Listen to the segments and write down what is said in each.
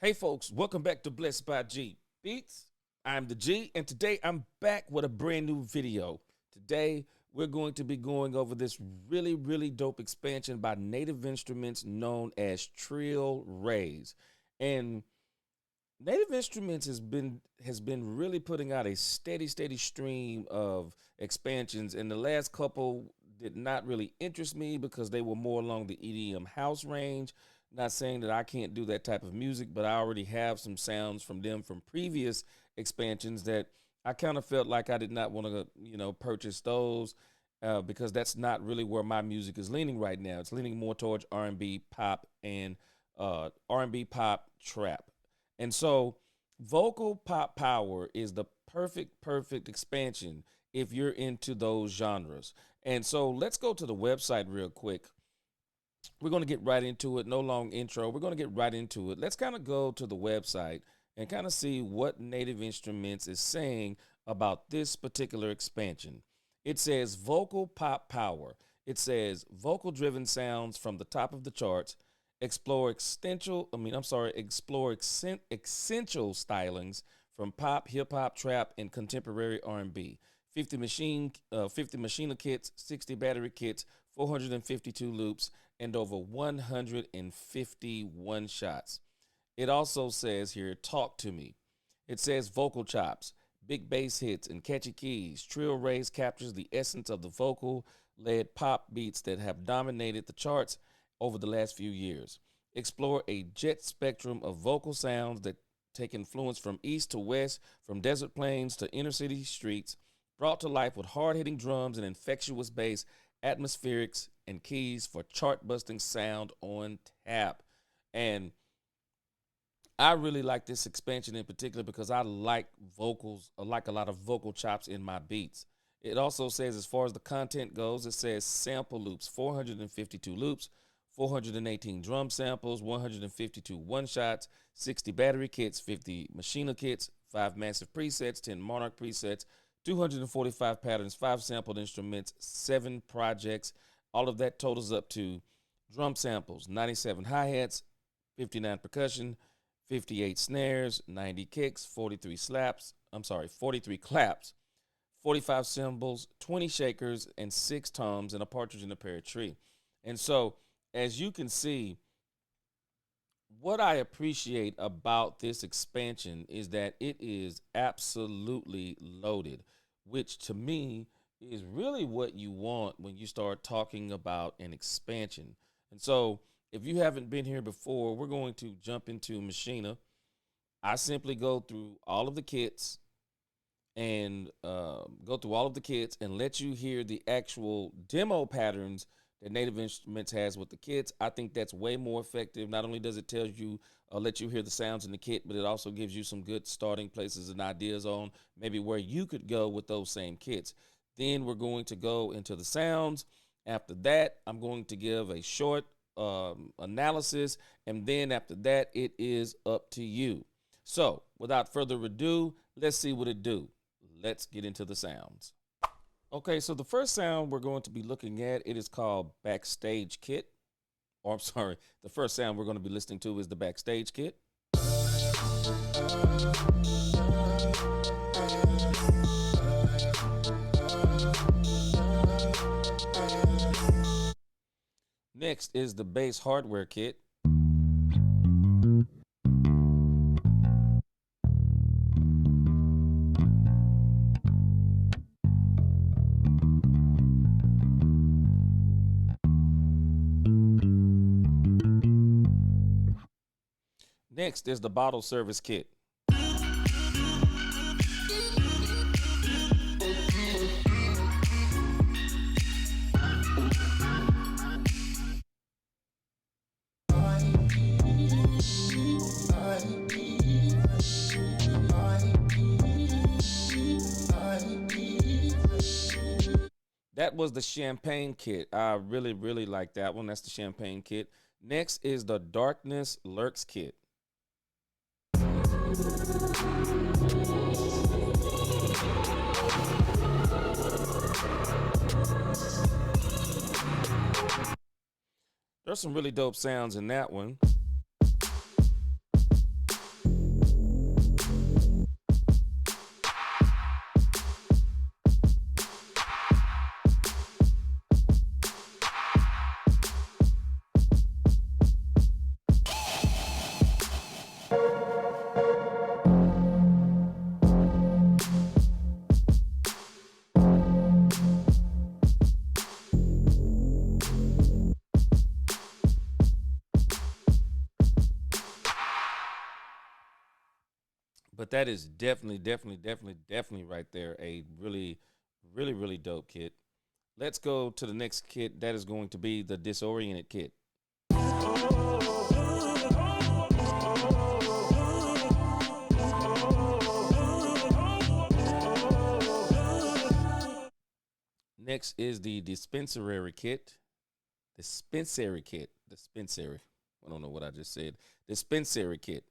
Hey folks, welcome back to Blessed by G Beats. I'm the G, and today I'm back with a brand new video. Today we're going to be going over this really dope expansion by Native Instruments known as Trill Rays. And Native Instruments has been really putting out a steady stream of expansions, and the last couple did not really interest me because they were more along the EDM house range. Not saying that I can't do that type of music, but I already have some sounds from them from previous expansions that I kind of felt like I did not want to, purchase those because that's not really where my music is leaning right now. It's leaning more towards R&B, pop, and R&B, pop, trap. And so, vocal pop power is the perfect expansion if you're into those genres. And so, let's go to the website real quick. We're going to get right into it. No long intro. We're going to get right into it. Let's kind of go to the website and kind of see what Native Instruments is saying about this particular expansion. It says vocal pop power. It says vocal driven sounds from the top of the charts. Explore essential stylings from pop, hip hop, trap, and contemporary R&B. 50 machine kits, 60 battery kits, 452 loops, and over 151 shots. It also says here, talk to me. It says vocal chops, big bass hits, and catchy keys. Trill Rays captures the essence of the vocal-led pop beats that have dominated the charts over the last few years. Explore a jet spectrum of vocal sounds that take influence from east to west, from desert plains to inner city streets, brought to life with hard-hitting drums and infectious bass, atmospherics, and keys for chart-busting sound on tap. And I really like this expansion in particular because I like vocals. I like a lot of vocal chops in my beats. It also says, as far as the content goes, it says sample loops, 452 loops, 418 drum samples, 152 one-shots, 60 battery kits, 50 machina kits, 5 massive presets, 10 Monark presets, 245 patterns, 5 sampled instruments, 7 projects. All of that totals up to drum samples, 97 hi-hats, 59 percussion, 58 snares, 90 kicks, 43 claps, 45 cymbals, 20 shakers, and 6 toms, and a partridge in a pear tree. And so, as you can see, what I appreciate about this expansion is that it is absolutely loaded, which to me is really what you want when you start talking about an expansion. And so if you haven't been here before, we're going to jump into Machina. I simply go through all of the kits and let you hear the actual demo patterns that Native Instruments has with the kits. I think that's way more effective. Not only does it tell you, let you hear the sounds in the kit, but it also gives you some good starting places and ideas on maybe where you could go with those same kits. Then we're going to go into the sounds. After that, I'm going to give a short analysis, and then after that, it is up to you. So without further ado, let's see what it do. Let's get into the sounds. Okay, so the first sound we're going to be looking at, it is called Backstage Kit. Or I'm sorry, the first sound we're going to be listening to is the Backstage Kit. Next is the Bass Hardware Kit. Next is the Bottle Service Kit. That was the Champagne Kit. I really like that one. That's the Champagne Kit. Next is the Darkness Lurks Kit. There's some really dope sounds in that one. But that is definitely right there a really dope kit. Let's go to the next kit. That is going to be the disoriented kit. Next is the dispensary kit. Dispensary kit. Dispensary. I don't know what I just said. Dispensary kit.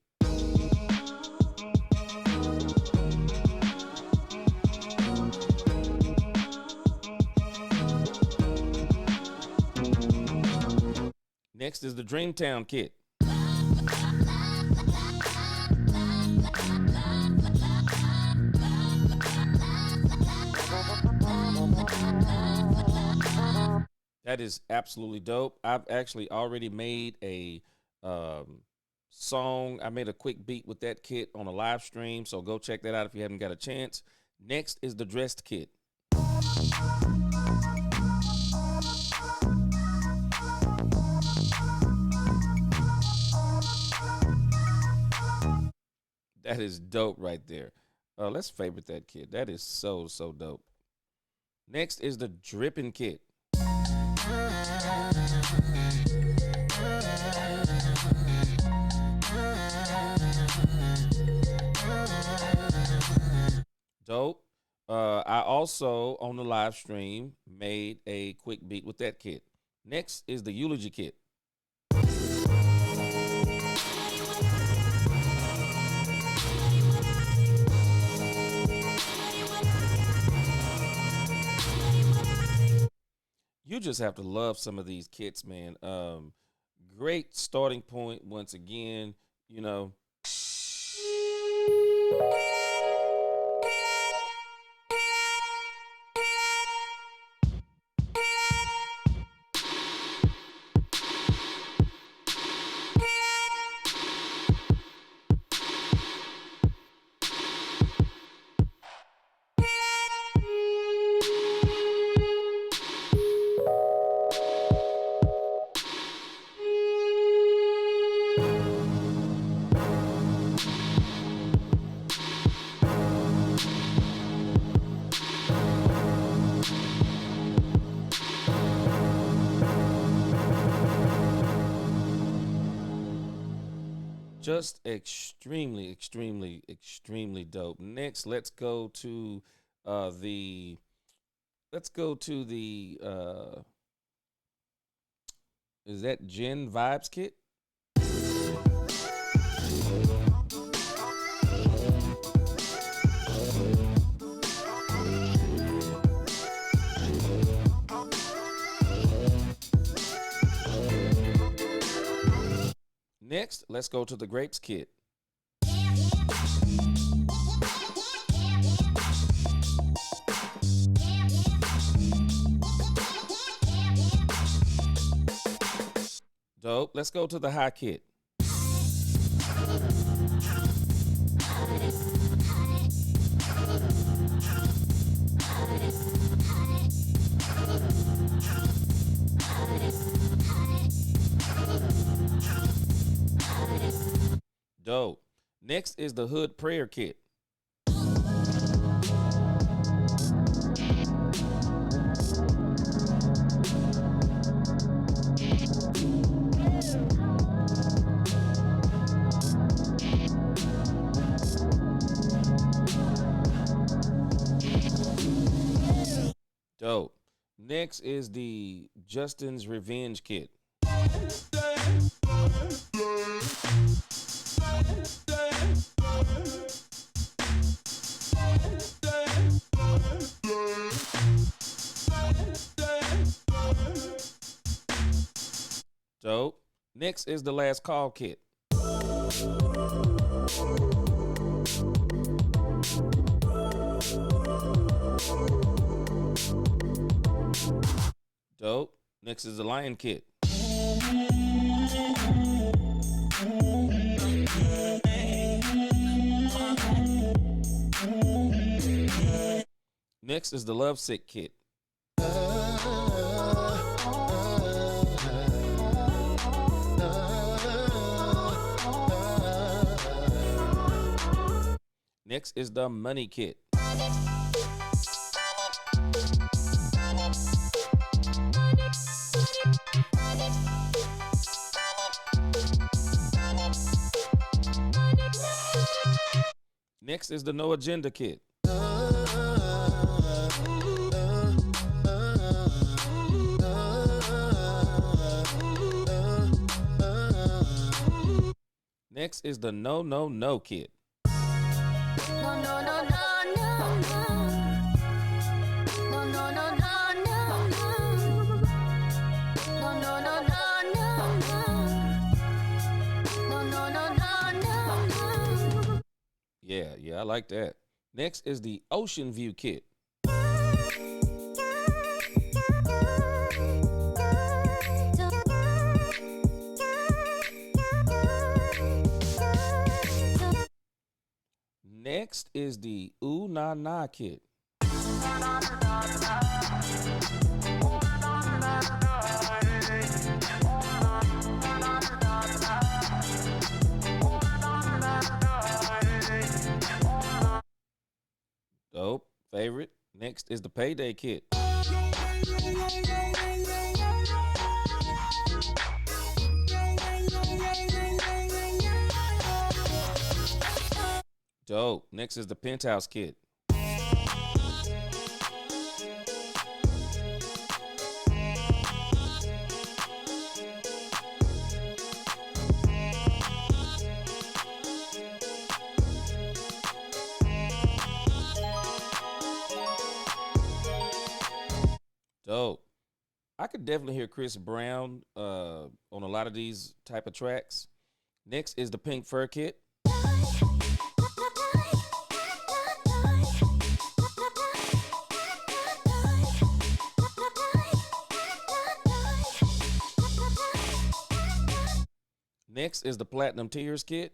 Next is the Dreamtown kit. That is absolutely dope. I've actually already made a song. I made a quick beat with that kit on a live stream, so go check that out if you haven't got a chance. Next is the dressed kit. That is dope right there. Let's favorite that kit. That is so dope. Next is the dripping kit. Dope. I also on the live stream made a quick beat with that kit. Next is the eulogy kit. You just have to love some of these kits, man. Great starting point once again, you know. Just extremely dope. Next, let's go to the is that Gen Vibes kit? Next, let's go to the Grapes kit. Dope. Let's go to the High kit. Dope. Next is the Hood Prayer kit. Dope. Next is the Justin's Revenge kit. Dope. Next is the Last Call kit. Dope. Next is the Lion kit. Next is the Lovesick kit. Next is the money kit. Next is the no agenda kit. Next is the no, no, no kit. No, no, no, no, no, no. No, no, no, no, no, no. No, no, no, no, no, no. No, no, no, no, no. Yeah, I like that. Next is the ocean view kit. Next is the ooh na na kit. Dope. Favorite. Next is the payday kit. Dope. Next is the penthouse kit. Dope. I could definitely hear Chris Brown on a lot of these type of tracks. Next is the pink fur kit. Next is the platinum tears kit.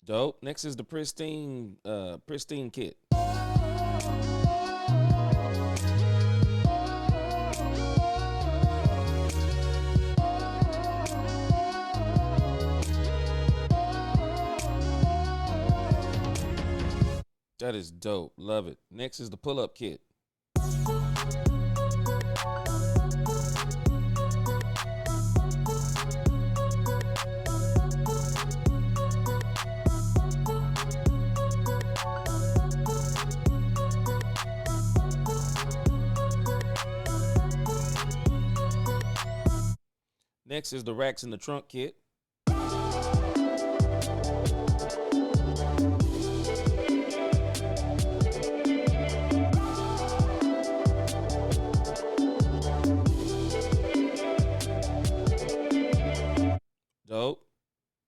Dope. Next is the pristine kit. That is dope. Love it. Next is the pull-up kit. Next is the racks in the trunk kit. Dope.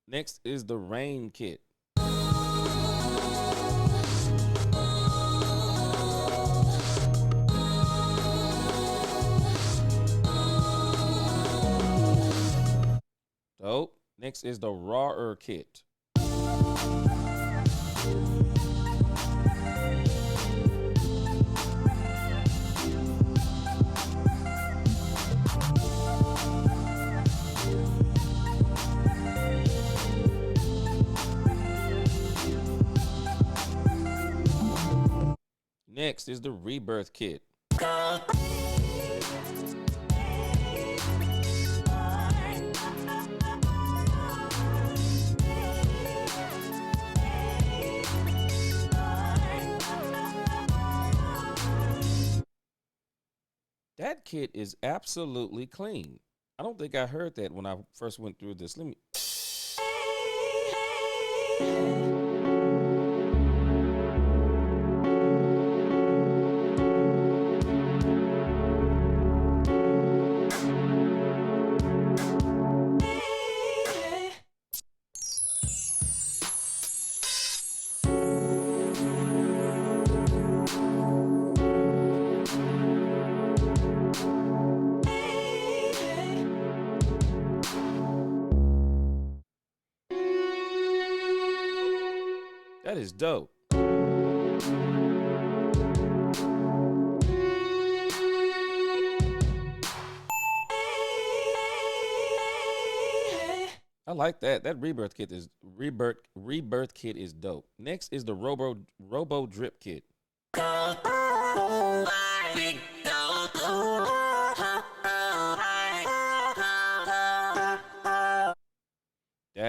Next is the rain kit. Dope. Next is the rawer kit. Next is the rebirth kit. That kit is absolutely clean. I don't think I heard that when I first went through this. Let me. That is dope. I like that. That rebirth kit is dope. Next is the Robo Drip kit. That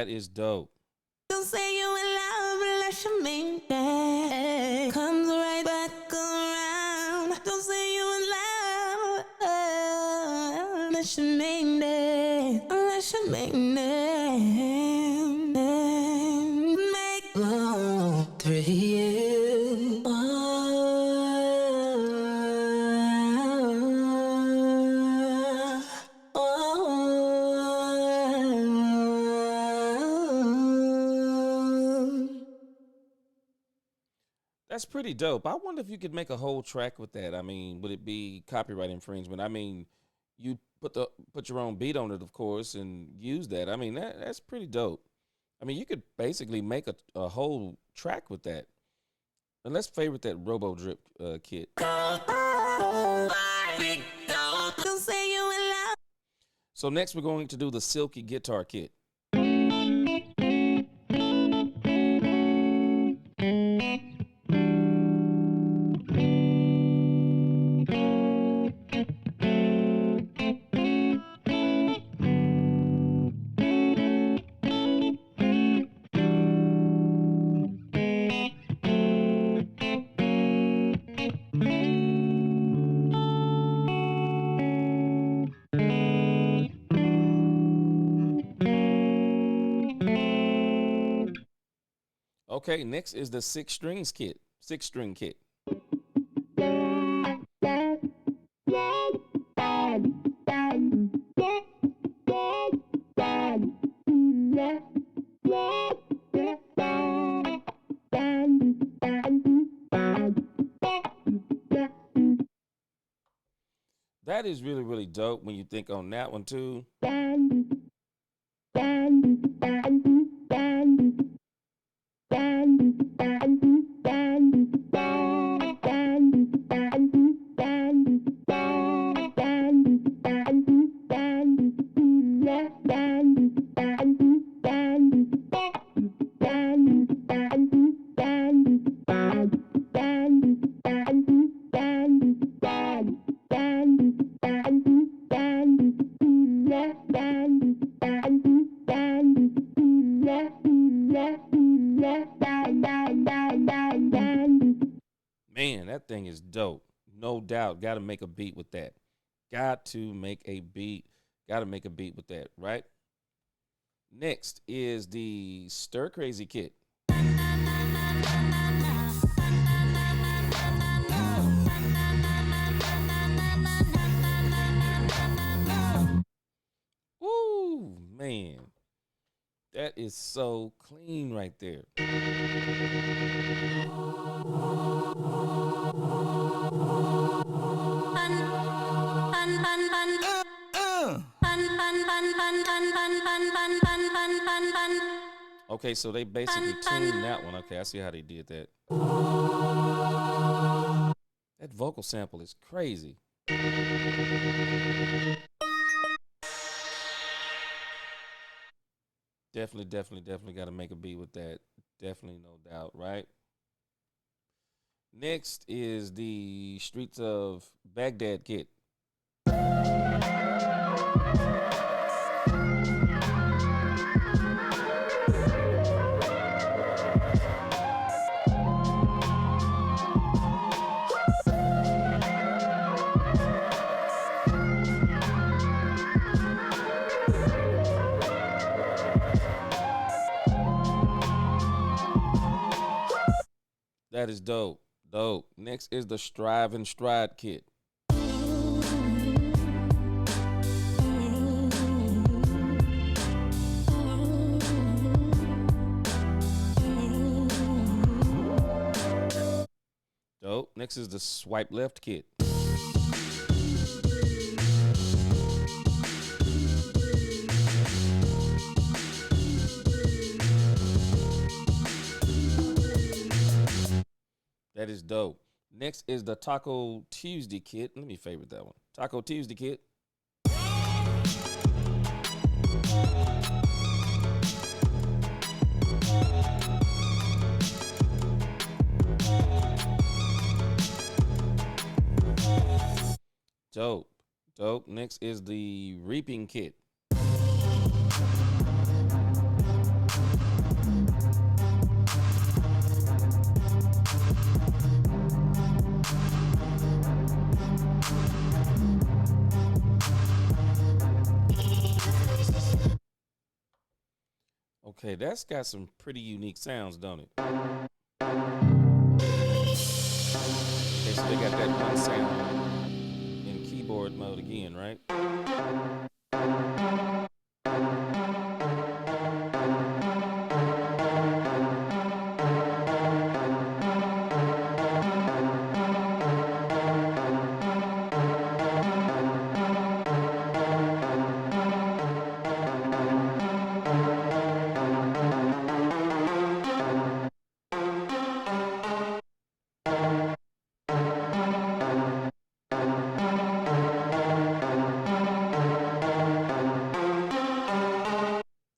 is dope. Don't say you in love unless you mean that. Comes right back around. Don't say you in love unless you mean that. Unless you mean that. Make love to you. That's pretty dope. I wonder if you could make a whole track with that. I mean, would it be copyright infringement? I mean, you put your own beat on it, of course, and use that. I mean, that's pretty dope. I mean, you could basically make a whole track with that. And let's favorite that Robo Drip kit. So next we're going to do the Silky Guitar kit. Okay, next is the six string kit. That is really, really dope when you think on that one too. Man, that thing is dope. No doubt. Got to make a beat with that. Got to make a beat with that, right? Next is the Stir Crazy kit. Ooh, man. That is so clean right there. Okay, so they basically tuned that one. Okay, I see how they did that. That vocal sample is crazy. Definitely got to make a beat with that. Definitely, no doubt, right? Next is the Streets of Baghdad kit. That is dope. Dope. Next is the Strive and Stride kit. Dope. Next is the Swipe Left kit. That is dope. Next is the Taco Tuesday kit. Let me favorite that one. Taco Tuesday kit. Dope. Dope. Next is the Reaping kit. Okay, that's got some pretty unique sounds, don't it? Okay, so they got that one sound in keyboard mode again, right?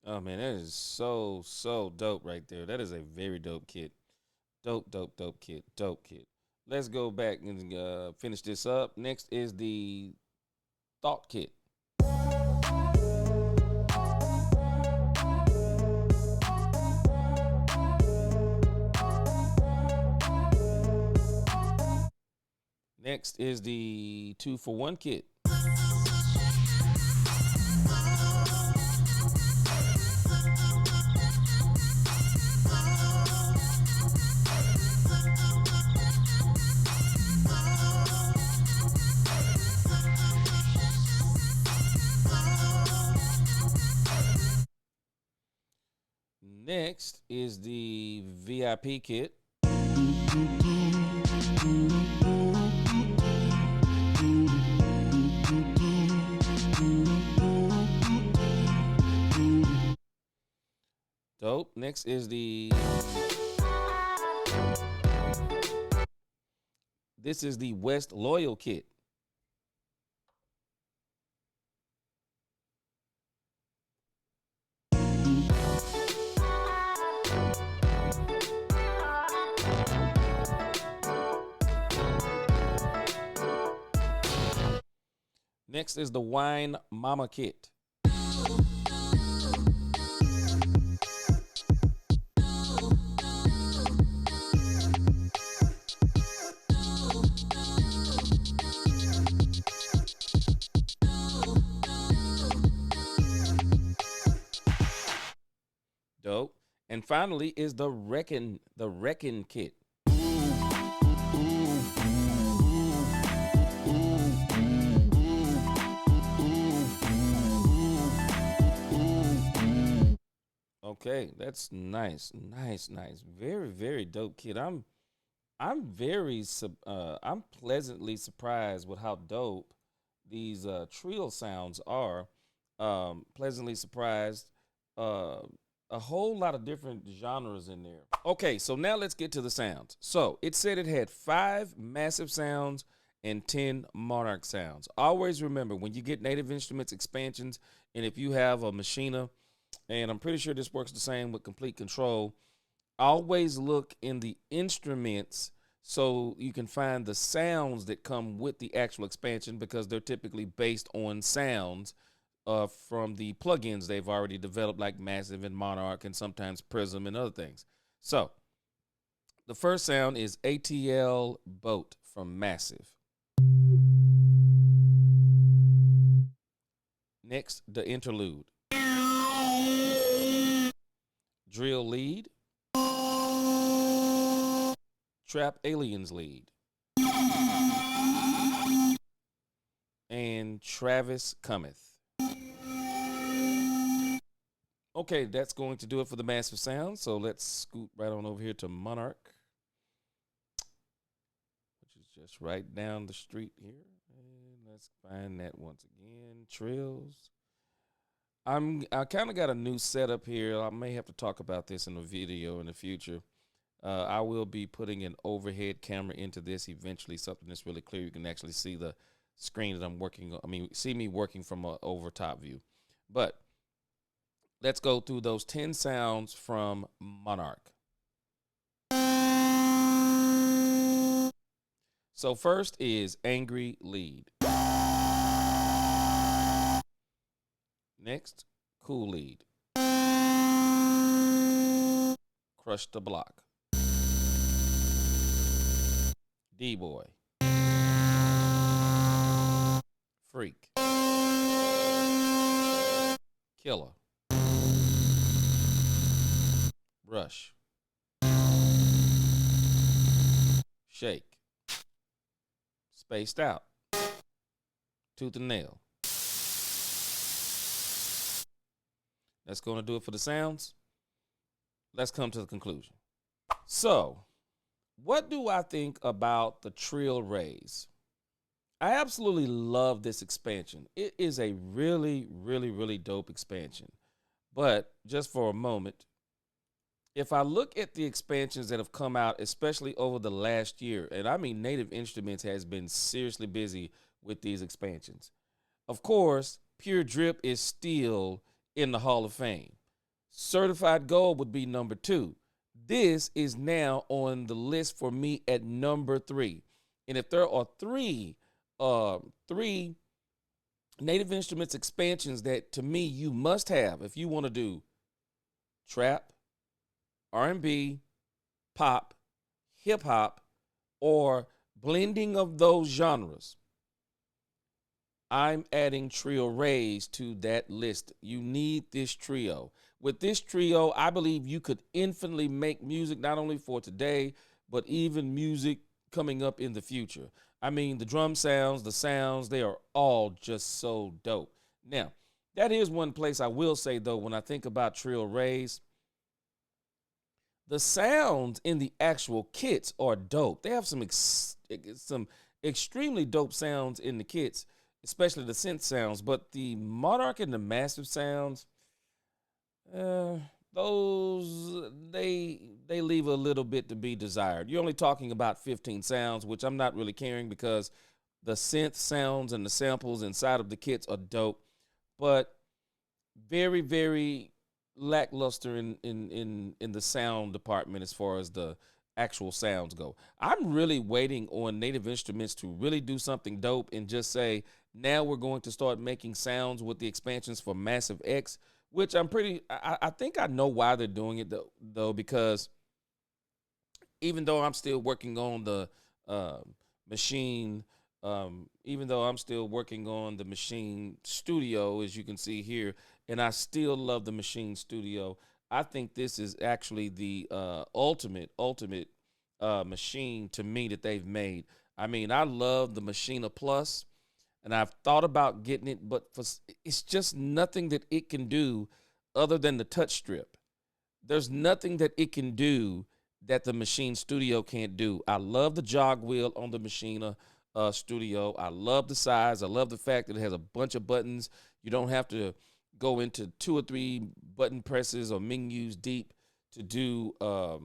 Oh man, that is so dope right there. That is a very dope kit. Dope kit. Dope kit. Let's go back and finish this up. Next is the Thought kit. Next is the 2-for-1 kit. Next is the VIP kit. Dope. Next is this is the West Loyal kit. Next is the Wine Mama kit. Dope. And finally is the Reckon kit. Okay, that's nice. Very dope kit. I'm pleasantly surprised with how dope these trill sounds are. Pleasantly surprised. A whole lot of different genres in there. Okay, so now let's get to the sounds. So it said it had 5 massive sounds and 10 Monarch sounds. Always remember, when you get Native Instruments expansions, and if you have a Machina, and I'm pretty sure this works the same with Complete Control, always look in the instruments so you can find the sounds that come with the actual expansion, because they're typically based on sounds from the plugins they've already developed, like Massive and Monarch and sometimes Prism and other things. So the first sound is ATL Boat from Massive. Next, the interlude. Drill lead. Trap Aliens lead. And Travis Cometh. Okay, that's going to do it for the massive sound. So let's scoot right on over here to Monarch, which is just right down the street here. And let's find that once again. Trills. I kind of got a new setup here. I may have to talk about this in a video in the future. I will be putting an overhead camera into this eventually, something that's really clear. You can actually see the screen that I'm working on. I mean, see me working from an over top view. But let's go through those 10 sounds from Monarch. So first is angry lead. Next, cool lead. Crush the block. D-boy. Freak. Killer. Rush. Shake. Spaced out. Tooth and nail. That's going to do it for the sounds. Let's come to the conclusion. So, what do I think about the Trill Rays? I absolutely love this expansion. It is a really, really, really dope expansion. But just for a moment, if I look at the expansions that have come out, especially over the last year, and I mean Native Instruments has been seriously busy with these expansions. Of course, Pure Drip is still in the Hall of Fame. Certified Gold would be number 2. This is now on the list for me at number 3. And if there are three Native Instruments expansions that to me you must have if you want to do trap, R&B, pop, hip hop, or blending of those genres, I'm adding Trill Rays to that list. You need this trio. With this trio, I believe you could infinitely make music not only for today, but even music coming up in the future. I mean, the drum sounds, the sounds, they are all just so dope. Now, that is one place I will say, though, when I think about Trill Rays, the sounds in the actual kits are dope. They have some extremely dope sounds in the kits, especially the synth sounds. But the Monarch and the Massive sounds, those they leave a little bit to be desired. You're only talking about 15 sounds, which I'm not really caring because the synth sounds and the samples inside of the kits are dope, but very, very lackluster in the sound department as far as the actual sounds go. I'm really waiting on Native Instruments to really do something dope and just say, now we're going to start making sounds with the expansions for Massive X, which I think I know why they're doing it though, because even though I'm still working on the machine, even though I'm still working on the Machine Studio, as you can see here, and I still love the Machine Studio, I think this is actually the ultimate machine to me that they've made. I mean, I love the Machina Plus, and I've thought about getting it, but it's just nothing that it can do other than the touch strip. There's nothing that it can do that the Machine Studio can't do. I love the jog wheel on the Machina Studio. I love the size. I love the fact that it has a bunch of buttons. You don't have to go into 2 or 3 button presses or menus deep to do a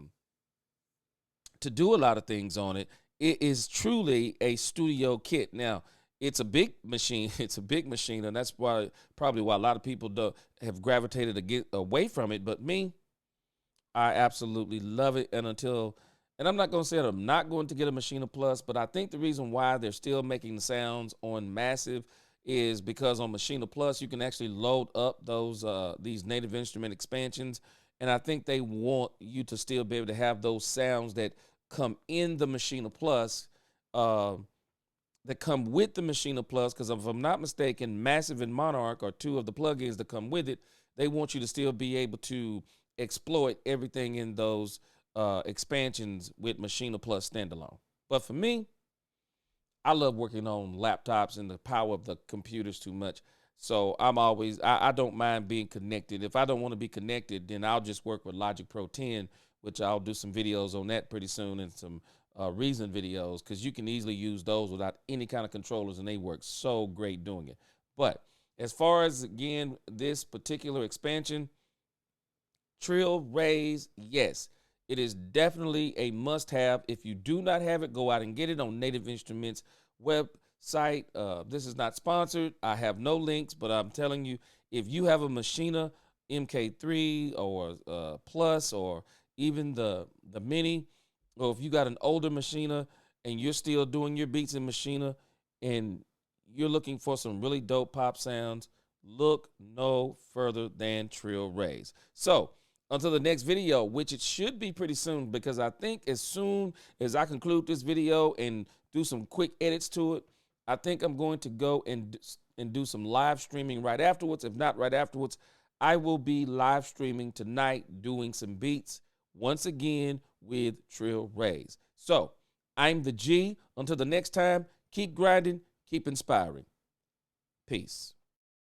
lot of things on it. It is truly a studio kit. Now, it's a big machine. It's a big machine, and that's probably why a lot of people have gravitated to get away from it. But me, I absolutely love it. And I'm not going to say that I'm not going to get a Machina Plus, but I think the reason why they're still making the sounds on Massive is because on Machina Plus you can actually load up these Native Instrument expansions, and I think they want you to still be able to have those sounds that come in the Machina Plus, that come with the Machina Plus, because if I'm not mistaken, Massive and Monarch are 2 of the plugins that come with it. They want you to still be able to exploit everything in those expansions with Machina Plus standalone. But for me, I love working on laptops and the power of the computers too much. So I don't mind being connected. If I don't want to be connected, then I'll just work with Logic Pro 10, which I'll do some videos on that pretty soon, and some Reason videos, because you can easily use those without any kind of controllers, and they work so great doing it. But as far as, again, this particular expansion, Trill Rays, yes, It is definitely a must-have. If you do not have it, go out and get it on Native Instruments website. This is not sponsored. I have no links, but I'm telling you, if you have a Machina MK3 or Plus or even the Mini, or if you got an older Machina and you're still doing your beats in Machina and you're looking for some really dope pop sounds, look no further than Trill Rays. So until the next video, which it should be pretty soon, because I think as soon as I conclude this video and do some quick edits to it, I think I'm going to go and do some live streaming right afterwards. If not right afterwards, I will be live streaming tonight doing some beats once again with Trill Rays. So I'm the G. Until the next time, keep grinding, keep inspiring. Peace.